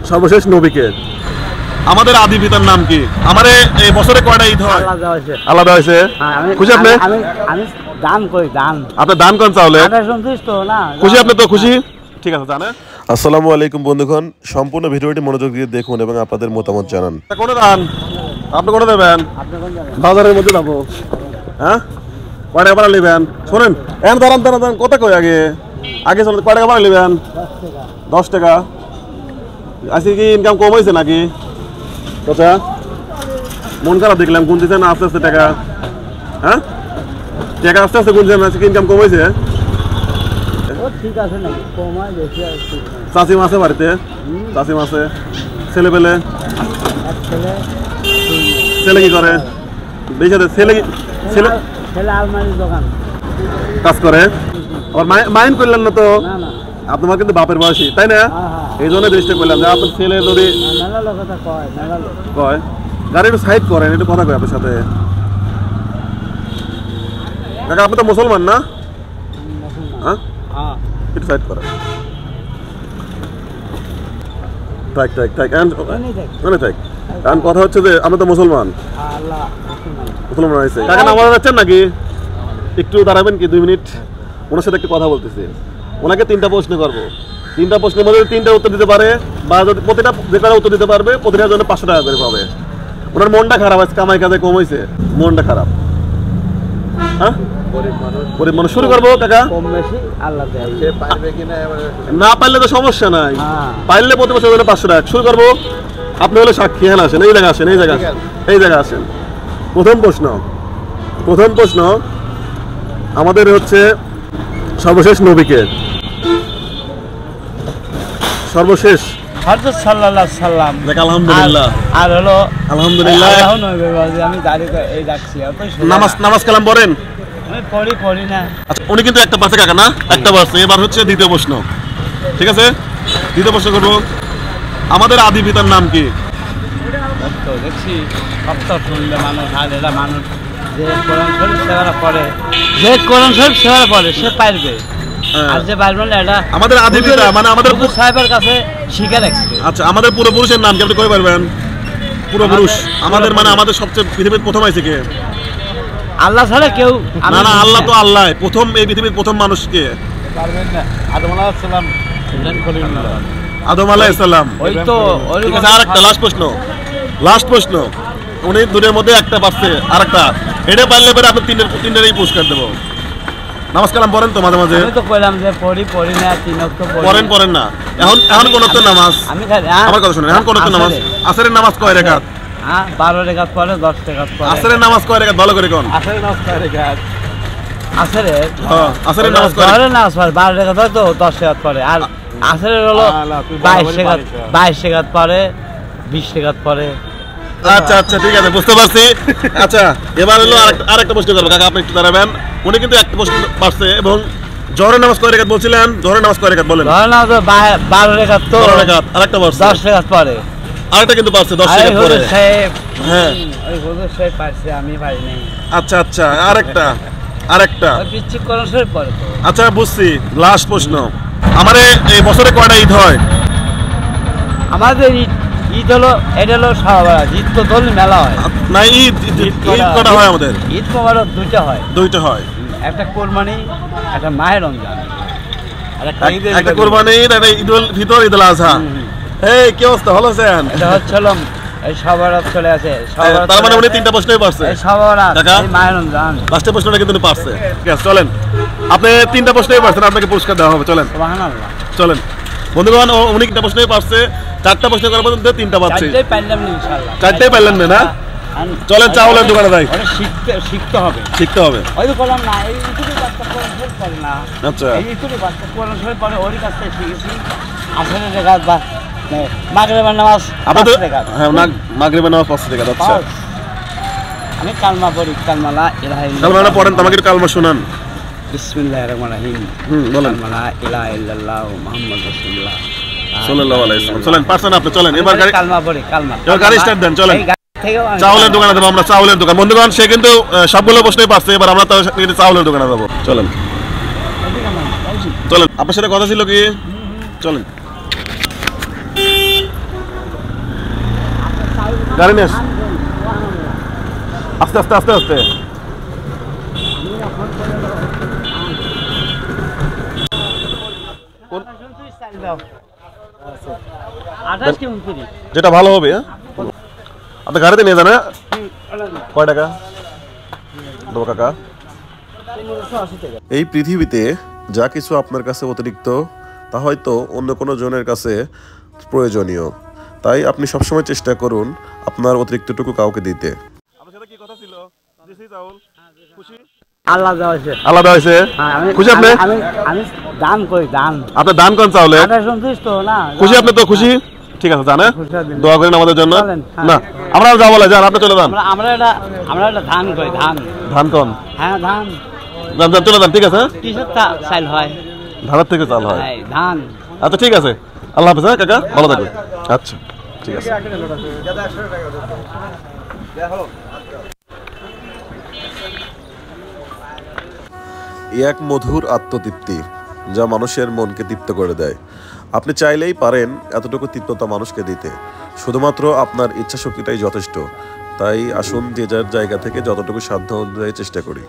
সর্বশেষ নবীকে। আমাদের আদি পিতার নাম কি? আমারে এই বছরে কয়টা ঈদ হয়? আলাদা হয়েছে। খুশি আপনি? আমি দান করি, দান। আপনি দান করেন তাহলে? সন্তুষ্ট না? খুশি আপনি তো? খুশি, ঠিক আছে। জানেন, আসসালামু আলাইকুম বন্ধুগণ, সম্পূর্ণ ভিডিওটি মনোযোগ দিয়ে দেখুন এবং আপনাদের মতামত জানান। কোনে দান? আপনি কোনে দেবেন? বাজারের মধ্যে যাবো। হ্যাঁ, কয় টাকা ভাড়া নেবেন? শোনেন, এখন দাঁড়ান দাঁড়ান দাঁড়ান, কথা কই আগে আগে চলেন। কয় টাকা ভাড়া নেবেন? 10 টাকা। আজকে কি ইনকাম কম হয়েছে নাকি? কথা মন খারাপ দেখলাম, গুনতেছেন আস্তে আস্তে টাকা। হ্যাঁ, টাকা আস্তে আস্তে গুনছেন, আজকে ইনকাম কম হয়েছে? ঠিক আছে না, কম হয় বেশি আর ঠিক না। চাষি মাসে বাড়িতে, চাষি মাসে ছেলে পেলে? ছেলে কি করে? বেশি ছেলে ছেলে ছেলে আলমারির দোকান কাজ করে। আবার মাইন্ড করলেন না তো? না না, আপনার কিন্তু বাপের বয়সী, তাই না? এই জন্য দৃষ্টি করলাম যে আপনার ছেলে যদি কয় গাড়ি একটু সাইড করেন, একটু কথা কয় আপনার সাথে। কাকা আপনি তো মুসলমান না? হ্যাঁ, একটু সাইড করেন। থাক থাক থাক, মানে থাক। কারণ কথা হচ্ছে যে আমরা তো মুসলমান, মুসলমান হয়েছে। কাকা নামাজ যাচ্ছেন নাকি? একটু দাঁড়াবেন কি 2 মিনিট? ওনার সাথে একটু কথা বলতেছি। ওনাকে 3টা প্রশ্ন করবো। 3টা প্রশ্নের মধ্যে 3টা উত্তর দিতে পারে, বা যদি প্রতিটা যে কারো উত্তর দিতে পারবে, প্রতিটার জন্য 500 টাকা করে পাবে। ওনার মনটা খারাপ আছে, কামাই কাজে কম হয়েছে, মনটা খারাপ। হ্যাঁ, গরিব মানুষ। শুরু করবো কাকা? কম বেশি আল্লাহ দেয়। না পারলে তো সমস্যা নাই, পারলে প্রতি বছর 500 টাকা। শুরু করবো। আপনি হলে সাক্ষী। হ্যাঁ, আসেন, এই জায়গা আসেন, এই জায়গা এই জায়গা আসেন। প্রথম প্রশ্ন আমাদের হচ্ছে সর্বশেষ নবীকে। সর্বশেষ হযরত সাল্লাল্লাহু আলাইহি সাল্লাম। আলহামদুলিল্লাহ। আর হলো আলহামদুলিল্লাহ। আমি দাঁড়িয়ে এই ডাকছি। নামাজ কালাম পড়েন? আমি পড়ি না। আচ্ছা, উনি কিন্তু একটা পাশে কাকা না, একটা পাশে। এবার হচ্ছে দ্বিতীয় প্রশ্ন, ঠিক আছে? দ্বিতীয় প্রশ্ন করবো, আমাদের আদি পিতার নাম কি? দেখছি সপ্তাহ শুনলে মানুষ, আর এরা মানুষ যে কোরআন শরীফ সেবারা পড়ে, যে কোরআন শরীফ সেবারা পড়ে সে পারবে, আর যে পারবে না এটা আমাদের আদি পিতা মানে আমাদের সাহেবের কাছে শিখে রাখছে। আচ্ছা, আমাদের পূর্বপুরুষের নাম কি আপনি কই পারবেন? পূর্বপুরুষ আমাদের মানে আমাদের সবচেয়ে পৃথিবীর প্রথম আইছে কে? আল্লাহ ছাড়া কেউ না না, আল্লাহ তো আল্লাহ। প্রথম এই পৃথিবীর প্রথম মানুষ কে? পারবেন না। আদম আলাইহিস সালাম। আদম আলাইহিস সালাম। ওই তো। ঠিক আছে, আরেকটা লাস্ট প্রশ্ন। উনি দুটোর মধ্যে একটা পাচ্ছে, আরেকটা এটা পারলে পরে আপনি তিনটেরই পুরস্কার দেবো। নামাজ কালাম পড়েন তো মাঝে মাঝে? আমি তো কইলাম যে পড়ি না, 3 ওয়াক্ত পড়েন না। এখন কোন তো নামাজ? আমি খালি আমার কথা শুনেন, এখন কোন তো নামাজ? আসরের নামাজ কয় রাকাত? 12 রাকাত পড়ে, 10 রাকাত পড়ে। আসরের নামাজ কয় রাকাত ভালো করে কোন? আসরের নামাজ কয় রাকাত? আসরের নামাজ কয়? 12 রাকাত হয় তো 10 রাকাত পড়ে। আর আসরের হলো 22 রাকাত পড়ে, 20 রাকাত পড়ে। আচ্ছা আচ্ছা, ঠিক আছে, বুঝতে পারছি। আচ্ছা, এবার হলো আরেকটা প্রশ্ন করবো কাকা, আপনি একটু দাঁড়াবেন। উনি কিন্তু একটা প্রশ্ন পারছে। এবং জোহরের নামাজ কয় রাকাত বলছিলেন? জোহরের নামাজ কয় রাকাত বলেন? জোহরের নামাজ 12 রাকাত তো 12 রাকাত। আরেকটা পারছে 10 রাকাত পড়ে। আরেকটা কিন্তু পারছে 10 রাকাত পড়ে। হ্যাঁ, ওই হুজুর সাহেব পারছে, আমি পারি নাই। আচ্ছা আচ্ছা, আরেকটা পিচ্ছি কোরআন শরীফ পড়ে তো। আচ্ছা, বুঝছি। লাস্ট প্রশ্ন, আমারে এই বছরে কয়টা ঈদ হয়? আমাদের ঈদ হলো, এটা হলো শাহবাজ। ঈদ তো দোল মেলা হয় না, ঈদ কটা হয় আমাদের? ঈদ মোবারক দুইটা হয়। একটা কোরবানি, একটা মাহে রমজান। একটা কোরবানি ঈদ, একটা ঈদুল ফিতর, ঈদুল আজহা। এই কি অবস্থা, ভালো আছেন? এটা হচ্ছে এই শাহবাজ চলে আছে। তার মানে উনি 3টা প্রশ্নই পারছে। এই শাহবাজ, এই মাহে রমজান। লাস্টের প্রশ্নটা কিন্তু উনি পারছে। ঠিক আছে, চলেন। আপনি 3টা প্রশ্নই পারছেন, আপনাকে পুরস্কার দেওয়া হবে। চলেন সুবহানাল্লাহ। চলেন বন্ধুগণ, উনি 3টা প্রশ্নই পারছে। 4টা প্রশ্ন করার মধ্যে 3টা পাচ্ছে। 4টাই পারলাম না ইনশাআল্লাহ। 4টাই পারলেন না? চলেন চাউলের দোকানে যাই। শিখতে হবে। ওই তো বললাম না, এই ইতুরি বাচ্চা কোরআন শরীফ পড়ে না। আচ্ছা, এই ইতুরি বাচ্চা কোরআন শরীফ পড়ে, ওর কাছ থেকে শিখেছি। আসরের রাকাত বা মাগরিবের নামাজ 5 রাকাত। হ্যাঁ, মাগরিবের নামাজ 5 রাকাত। আচ্ছা, আমি কালমা পড়ি, কালমা লা ইলাহা ইল্লাল্লাহ। কালমাটা পড়েন তো, আমাকে একটু কালমা শোনান। বিসমিল্লাহির রহমানির রহিম। বলেন। কালমা লা ইলাহা ইল্লাল্লাহ মুহাম্মাদুর রাসূলুল্লাহ সাল্লাল্লাহু আলাইহি ওয়াসাল্লাম। চলেন, পারছেন আপনি, চলেন। এবার কালমা পড়ি, কালমা। এবার গাড়ি স্টার্ট দেন, চলেন। চাউলের দোকানে যাবো আমরা, চাউলের দোকান। বন্ধুগণ, সে কিন্তু সবগুলো প্রশ্নই পারছে। এবার আমরা তো চাউলের দোকানে যাবো। চলেন আপনার সাথে কথা ছিল কি? চলেন। গাড়ি নিয়ে আস্তে আস্তে আস্তে আস্তে। যেটা ভালো হবে। আপনি গাড়িতে নিয়ে যান। কয় টাকা দেবো কাকা? এই পৃথিবীতে যা কিছু আপনার কাছে অতিরিক্ত তা হয়তো অন্য কোনো জনের কাছে প্রয়োজনীয়, তাই আপনি সবসময় চেষ্টা করুন আপনার অতিরিক্তটুকু কাউকে দিতে। আপনার সাথে কি কথা ছিল? খুশি? আলাদা হয়েছে। আলাদা হয়েছে? খুশি আপনি? আমি দান করি, দান। আপনি দান করেন চাউলে? সন্তুষ্ট না? খুশি আপনি তো? খুশি? ঠিক আছে, জানে দোয়া করেন আমাদের জন্য। না আমরা যা বলে যান, আপনি চলে যান। আমরা এটা ধান করি, ধান। ধান কোন? হ্যাঁ ধান। যান যান, চলে যান। ঠিক আছে। কিসের চাল হয়? ধানের থেকে চাল হয়। ধান। আচ্ছা ঠিক আছে, আল্লাহ হাফেজ। হ্যাঁ কাকা, ভালো থাকবেন। আচ্ছা ঠিক আছে। এক মধুর আত্মতৃপ্তি যা মানুষের মনকে তৃপ্ত করে দেয়। আপনি চাইলেই পারেন এতটুকু তৃপ্ততা মানুষকে দিতে, শুধুমাত্র আপনার ইচ্ছা শক্তিটাই যথেষ্ট। তাই আসুন যে যার জায়গা থেকে যতটুকু সাধ্য অনুযায়ী চেষ্টা করি।